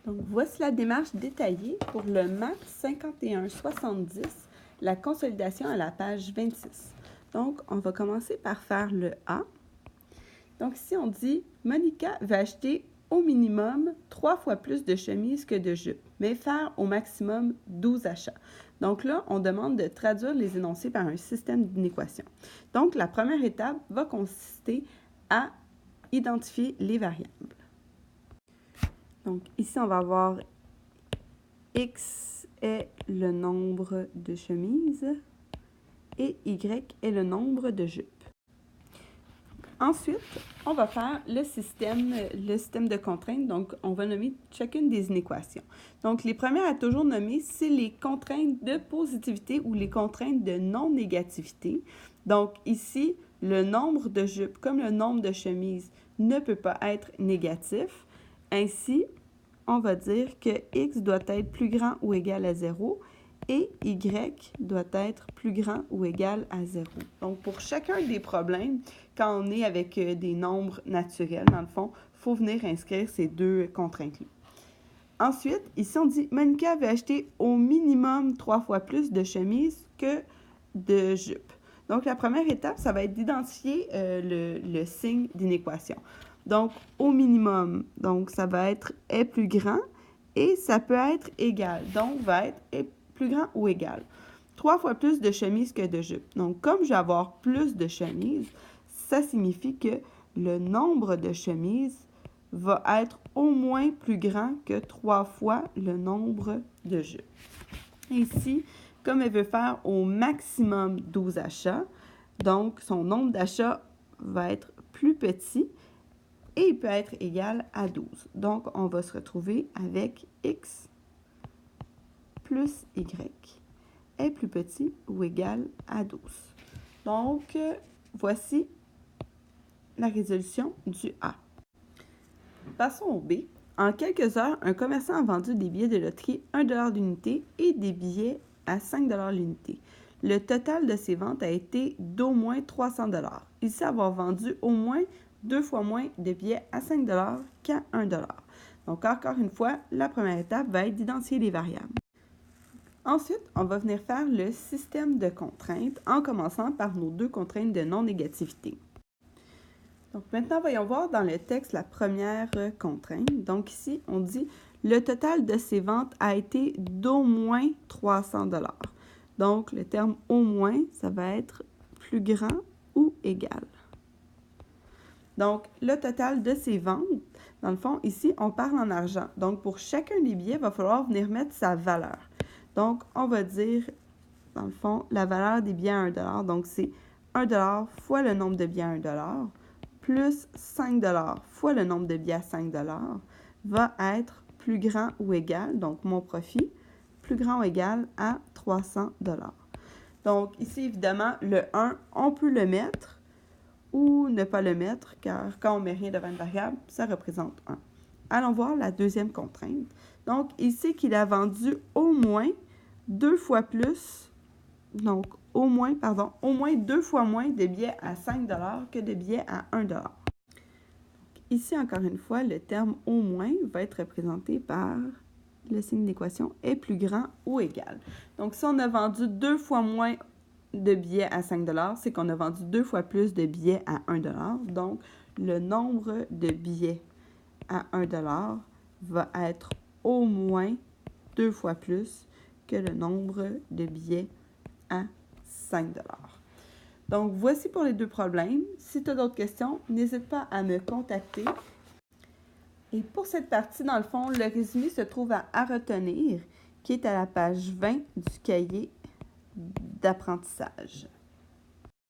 Donc, voici la démarche détaillée pour le MAP 5170, la consolidation à la page 26. Donc, on va commencer par faire le A. Donc, ici, on dit « Monica va acheter au minimum 3 fois plus de chemises que de jupes, mais faire au maximum 12 achats. » Donc là, on demande de traduire les énoncés par un système d'inéquation. Donc, la première étape va consister à identifier les variables. Donc, ici, on va avoir X est le nombre de chemises et Y est le nombre de jupes. Ensuite, on va faire le système de contraintes. Donc, on va nommer chacune des inéquations. Donc, les premières à toujours nommer, c'est les contraintes de positivité ou les contraintes de non-négativité. Donc, ici, le nombre de jupes comme le nombre de chemises ne peut pas être négatif. Ainsi, on va dire que X doit être plus grand ou égal à 0 et Y doit être plus grand ou égal à 0. Donc, pour chacun des problèmes, quand on est avec des nombres naturels, dans le fond, il faut venir inscrire ces deux contraintes-là. Ensuite, ici, on dit « Monica veut acheter au minimum 3 fois plus de chemises que de jupes. » Donc, la première étape, ça va être d'identifier le signe d'inéquation. Donc, au minimum, donc ça va être est plus grand et ça peut être égal. Donc, va être est plus grand ou égal. 3 fois plus de chemises que de jupes. Donc, comme je vais avoir plus de chemises, ça signifie que le nombre de chemises va être au moins plus grand que 3 fois le nombre de jupes. Ici, comme elle veut faire au maximum 12 achats, donc son nombre d'achats va être plus petit et il peut être égal à 12. Donc, on va se retrouver avec X plus Y est plus petit ou égal à 12. Donc, voici la résolution du A. Passons au B. En quelques heures, un commerçant a vendu des billets de loterie 1 $ l'unité et des billets à 5 $ l'unité. Le total de ces ventes a été d'au moins 300 $. Il sait avoir vendu au moins 2 fois moins de billets à 5 $ qu'à 1 $. Donc, encore une fois, la première étape va être d'identifier les variables. Ensuite, on va venir faire le système de contraintes en commençant par nos deux contraintes de non-négativité. Donc, maintenant, voyons voir dans le texte la première contrainte. Donc, ici, on dit « Le total de ces ventes a été d'au moins 300 $. Donc, le terme « au moins », ça va être plus grand ou égal. Donc, le total de ces ventes, dans le fond, ici, on parle en argent. Donc, pour chacun des billets, il va falloir venir mettre sa valeur. Donc, on va dire, dans le fond, la valeur des billets à 1 $. Donc, c'est 1 $ fois le nombre de billets à 1 $ plus 5 $ fois le nombre de billets à 5 $ va être plus grand ou égal, donc mon profit, plus grand ou égal à 300 $. Donc, ici, évidemment, le 1, on peut le mettre ou ne pas le mettre, car quand on ne met rien devant une variable, ça représente 1. Allons voir la deuxième contrainte. Donc, ici, qu'il a vendu au moins 2 fois plus, donc au moins 2 fois moins de billets à 5 $ que de billets à 1 $. Ici, encore une fois, le terme « au moins » va être représenté par le signe d'équation « est plus grand ou égal ». Donc, si on a vendu 2 fois moins de billets à 5 $, c'est qu'on a vendu 2 fois plus de billets à 1 $. Donc, le nombre de billets à 1 $ va être au moins 2 fois plus que le nombre de billets à 5 $. Donc, voici pour les deux problèmes. Si tu as d'autres questions, n'hésite pas à me contacter. Et pour cette partie, dans le fond, le résumé se trouve à retenir, qui est à la page 20 du cahier d'apprentissage.